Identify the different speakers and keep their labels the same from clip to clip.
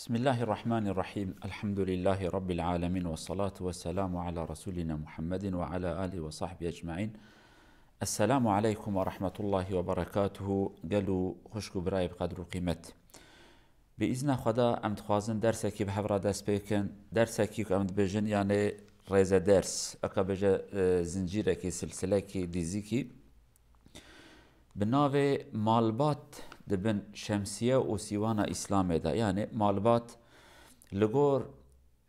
Speaker 1: بسم الله الرحمن الرحيم. الحمد لله رب العالمين، والصلاة والسلام على رسولنا محمد وعلى آله وصحبه أجمعين. السلام عليكم ورحمة الله وبركاته. قالوا خشكو براي بقدر وقيمت بإذن خدا أمد خوازن درسكي بحفرة دست بيكن درسكي أمد بجن يعني ريزة درس أكا بجا زنجيركي سلسلكي ديزيكي بناوه مالبات دبن شمسیه و سیوانا اسلام ده، یعنی مالبات لگور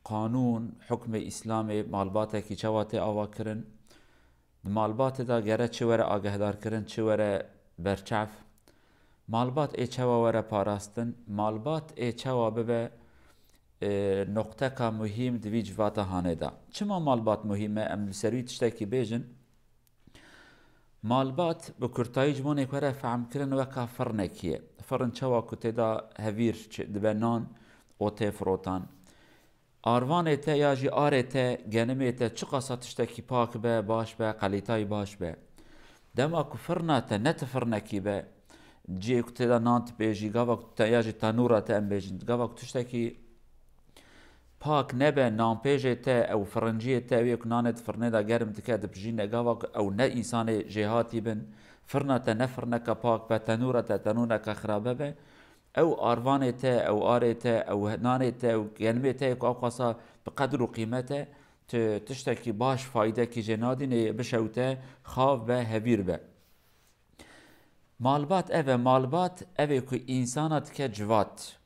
Speaker 1: قانون حکم اسلام مالبات کی چواته آوا کرن مالبات دا گره چه وره آگهدار کرن چه وره برچف مالبات ای چوا وره پاراستن مالبات ای چوا ببه نقطه که مهم دوی جواتا هانه ده. چما مالبات مهمه؟ ام سروی تشتاکی بیجن مالبات بکرتایی جمونه که فهم کرن وکا فرنکیه فرن چوا کتی دا هویر دبنان او تی فروتان آروانه تی یا جی آره تی گنمه تی چه قصا تشتاکی پاک به باش به قلیتای باش به دما که فرنا تی نت فرنکی به جی کتی دا نانت بیجی گاوا کتی یا جی تانورا تی ام بیجن گاوا کتی تشتاکی پاک نبه نام پیجه ته او فرنجیه ته ویک نانت فرنه دا گرم تکه دبجین گاوا او نه انسان جهاتی بن فرنه ته نفرنه که پاک به تنوره ته تنوره که خرابه به او آروانه ته او آره ته او نانه ته او گلمه ته که او قصا بقدر و قیمته تشتکی باش فایده کی جنادی نه بشوته خواف به هویر به مالبات مالبات که انسانات که جوات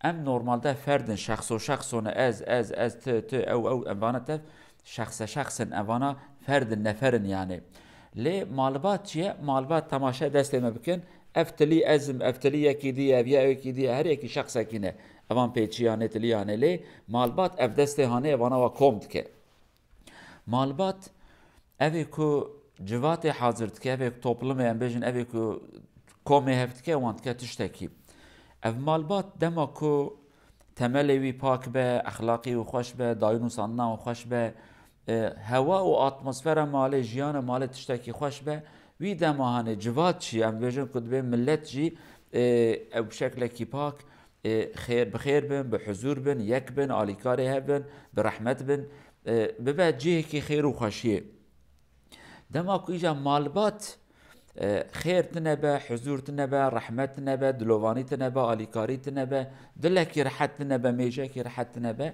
Speaker 1: ام نورمالده فردن شخصونه از ت او اوانا تف شخصن اوانا فردن نفرن يعني ليه مالبات چیه؟ مالبات تماشا دست ما بکن افتلی ازم افتلی یکی دی اویا یکی دی هر یکی شخص کینه اوان پیچیانه تلیانه ليه مالبات اف دست هانه اوانا و کومد که مالبات اوی کو جوات حاضرت که اوی توپلمه ام بیجن اوی کو کومه هفت که وانت که تشتکی اف مالبات دما کو تملوی پاک به اخلاقی و خوش به داین و صنع و خوش به هوا و اتمسفر مال جیان مال تشتکی خوش به وی دماهانه جواد چی ام ویژن کد به ملت جی او بشکل کی پاک خیر بخیر بن بحضور بن یک بن آلیکاری هبن برحمت بن ببعد جیه کی خیر و خوشیه دما کو ایجا مالبات خير تنبه حضور تنبه رحمت تنبه دلواني تنبه آلیکاری تنبه دلکی رحت تنبه میجه رحت تنبه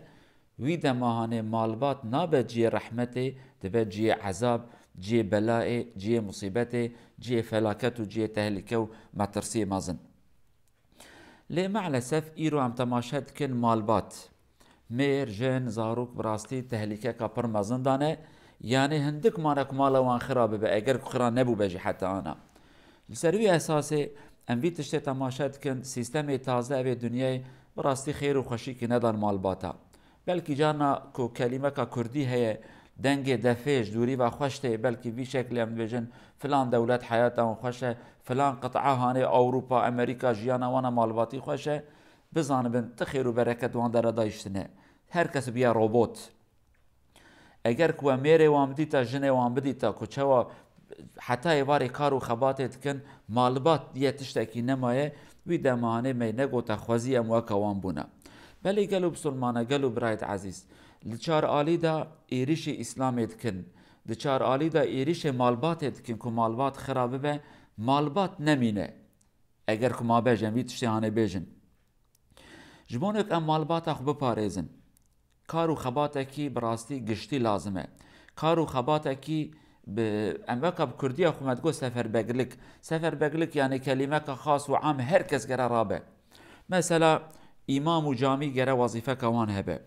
Speaker 1: ویده ماهانه مالبات نابه جی رحمته دبه جی عذاب جی بلاء جی مصیبته جی فلاکت و جی تهلکه و مترسی مازن لی معلسف ایرو هم تماشد کن مالبات میر جن زاروک براستی تهلکه که پر مازن دانه يعني هندك مانك مالا وان خرابه به اگر خران نبو بجي حتى انا لسروي اساسي ام في تشتي تماشات كن سيستم تازه به دنيا براستي خير وخشي كي ندان مالباتا بلكي جانا كو كلمه كردي هي دنگ دفيش دوري و خوشته بلكي في شكل ام بيجن فلان دولت حياتها خوشه فلان قطعه هاني اوروبا امريكا جيانا وانا مالباتي خوشه بزانبن تخير وبركه وان در دايشتنه هر کس بیا روبوت اگر کو میره وام دیتا جنه وام بدیتا کو چوا حتی ایواری کار و خباتت کن مالبات دیه تشتکی نمایه وی دمانه می نگوتا خوزی ام وکا وام بونا بلی گلو بسلمانه گلو برایت عزیز لچار آلی دا ایریش اسلامت کن لچار آلی دا ایریش مالباتت کن که مالبات خرابه به مالبات نمینه اگر که ما بیجن وی تشتیانه بیجن جبونک ام مالبات اخو بپاريزن کارو خباتکی براستی گشتی لازمه کارو خباتکی امریکا بکردی اخومدگو سفر بگلک یعنی کلمه که خاص و عام هر کس گره رابه مثلا امام و جامی گره وظیفه کوان هبه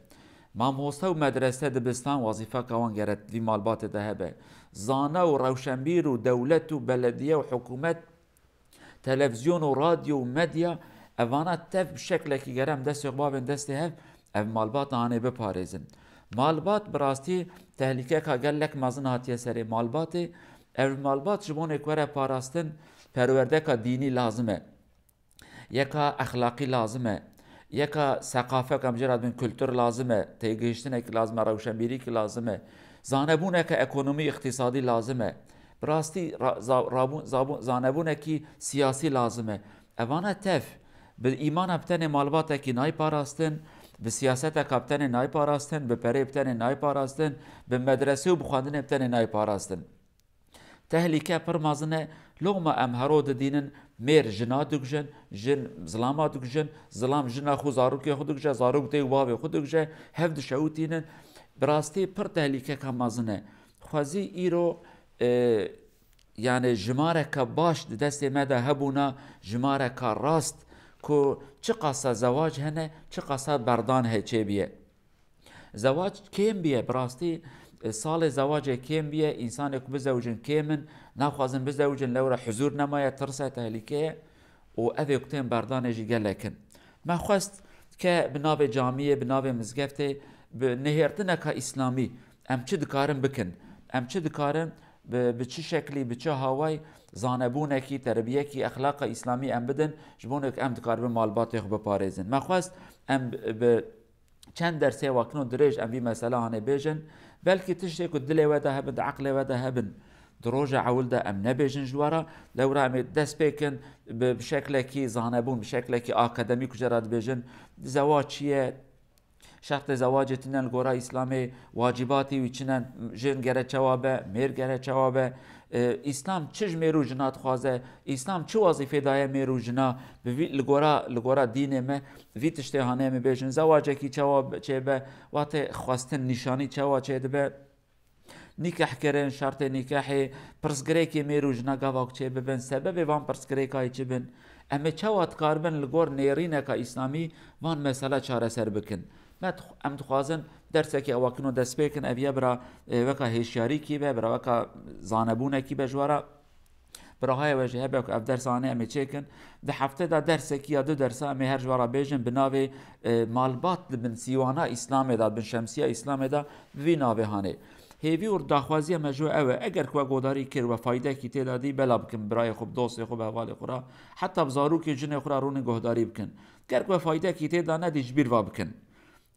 Speaker 1: ماموسته و مدرسه دبستان وظیفه کوان گره دی مالبات ده هبه زانه و روشنبیر و دولت و بلدیه و حکومت تلفزیون و رادیو و مدیا اوانا تف بشکل که گره دست اقباب دست هب اف مالبات آنه بپاريزن مالبات براستی تهلیکه که گلک مازن هاتیه سری مالبات اف مالبات جبونه کوره پاراستن پرورده که دینی لازمه یکا اخلاقی لازمه یکا ثقافه که مجرد من کلتور لازمه تیگهشتنه که لازمه روشنبیری که لازمه زانبونه که اکونومی اقتصادی لازمه براستی زانبونه که سیاسی لازمه اوانه تف به ایمان بتن مالبات کی نای پاراستن به سیاست کاپتن نای پاراستن به پره بتن نای پاراستن به مدرسه و بخواندن بتن نای پاراستن تهلیکه پر مازنه لغما ام هرود دینن میر جنا دکجن جن ظلاما دکجن ظلام جنا خو زاروک خود دکجه زاروک دی واو خود دکجه هفد شوتینن براستی پر تهلیکه که مازنه خوازی ایرو يعني جمارك باش دست مدى هبونا جمارك راست كو چه قصة زواج هنه چه قصة بردان هي چه بيه زواج كيم بيه براستي سال زواج كيم بيه انسان يكو بزوجن كيمن ناخوازن بزوجن لورا حضور نمايا ترسى تهليكيه و اوه كتين بردان جي قلقن ما خواست که بناو جامعه بناو مزگفته بنهرتنا که اسلامی ام چه دکارن بکن ام چه دکارن به چه شکلی به چه هوای زانبونه کی تربیه کی اخلاق اسلامی ام بدن جبونک ام دکار به مالبات خو بپارێزن ما خواست ام به چند درسه واکنون درێژ ام بی مسئله هانه بیژن بلکی تشتی که دل وده هبن عقل وده هبن دروجه عول ده ام نبیژن جوارا لورا ام دست بکن بشکل کی زانبون بشکل کی آکادمی کجرات بیژن زواج چیه شرط زواج تنن گورا اسلام واجباتی و چنن جن گره چوابه میر گره چوابه اسلام چج میرو جنات خوازه اسلام چه وظیفه دایه میرو جنا لگورا دین ما وی تشتهانه می بیشن زواج کی چواب چه به وقت خواستن نشانی چوا چه به نکاح کردن شرط نکاح پرسگری کی میرو جنا گاواک چه ببن سبب وان پرسگری کای چه بن اما چوات کاربن لگور نیرینه که اسلامی وان مسئله چاره سر بکن ام دخوازن درسکی اواکنو دست بکن اویه برا وکا هشیاری کی به برا وکا زانبونه کی به جوارا برا های وجه به اف درسانه امی چکن ده هفته دا درسکی یا دو درسه امی هر جوارا بیجن بناوی مالبات بن سیوانا اسلام دا بن شمسیه اسلام دا وی ناوی هانه هیوی ور داخوازی مجو اوه اگر که گوداری کر و فایده کی تعدادی بلا بکن برای خوب دوست خوب حوال خورا حتی بزارو که جن خورا رون گهداری بکن گر که فایده کی تعداد ندیج بیر و بکن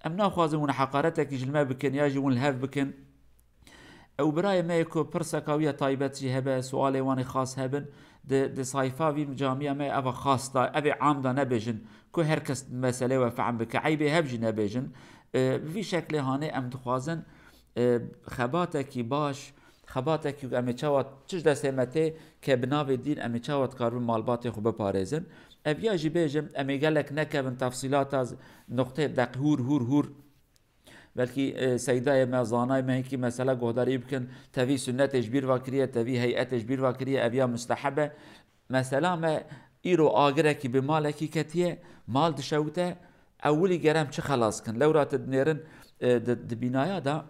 Speaker 1: ام ناخوازم ون حقارتك جلما بكن ياجي ون الهاف بكن او براي ما يكو برسكاوية طيبت هبه سؤالي واني خاص هبن د صايفا في جامعة ما افا خاص دا افي عام دا نبيجن كو هركس مسألة وفعم بك عيبه هبجي نبيجن في شكل هاني ام دخوازن خباتك باش خباتك ام چاوات چش دسمته که بناو دین ام چاوات کارو مالبات خو بپارێزن اویا جی بیجم امی گلک نکبن تفصیلات از نقطه دق هور بلکی سیدای ما زانای ما کی مثلا گهداری بکن توی سنت اجبیر واکریه توی هیئت اجبیر واکریه اویا مستحبه مثلا ما ایرو آگره کی به مالکی کتیه مال دشوته اولی گرم چه خلاص کن لو رات دنیرن د بنایا دا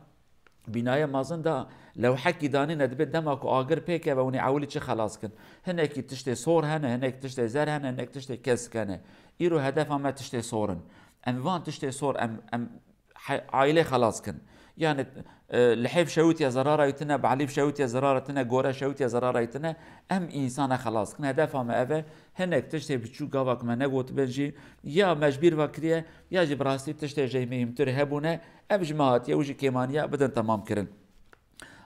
Speaker 1: بناية مازن دا لو حكي داني ندبت دمك آگر بيكه و اوني عولي چه خلاص كن هنك تشتي صور هنه هنك تشتي زر هنه هنك تشتي كس كنه ايرو هدف ما تشتي صورن ام وان تشتي صور ام عائله خلاص كن يعني لحيف شوت يا زراره يتنا بعليف شوت يا زراره تنا غوره شوت يا زراره يتنا ام انسان خلاص كن هدف ما اوه هنك تشتي بتشو قاوك ما نقوت بنجي يا مجبير وكريه يا جبراسي تشتي جيميهم ترهبونه ام جماعات يا وجي كيمانيا بدن تمام كرن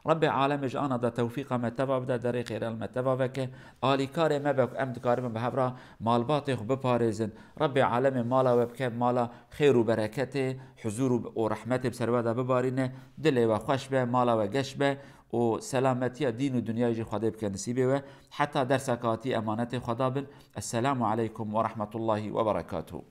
Speaker 1: رب العالم اجانا دا توفيق ما تبا بدا داري خير المتبا وك آلي كاري ما بك ام دكارم بهبرا مالباتي خو بپاريزن رب العالم مالا وبك مالا خير وبركته حضور ورحمته بسروادا ببارينه دل وخوش به مالا وگش به و سلامتي دين ودنيا يجي خدا بك نصيبه حتى درسكاتي امانته خدا بن السلام عليكم ورحمة الله وبركاته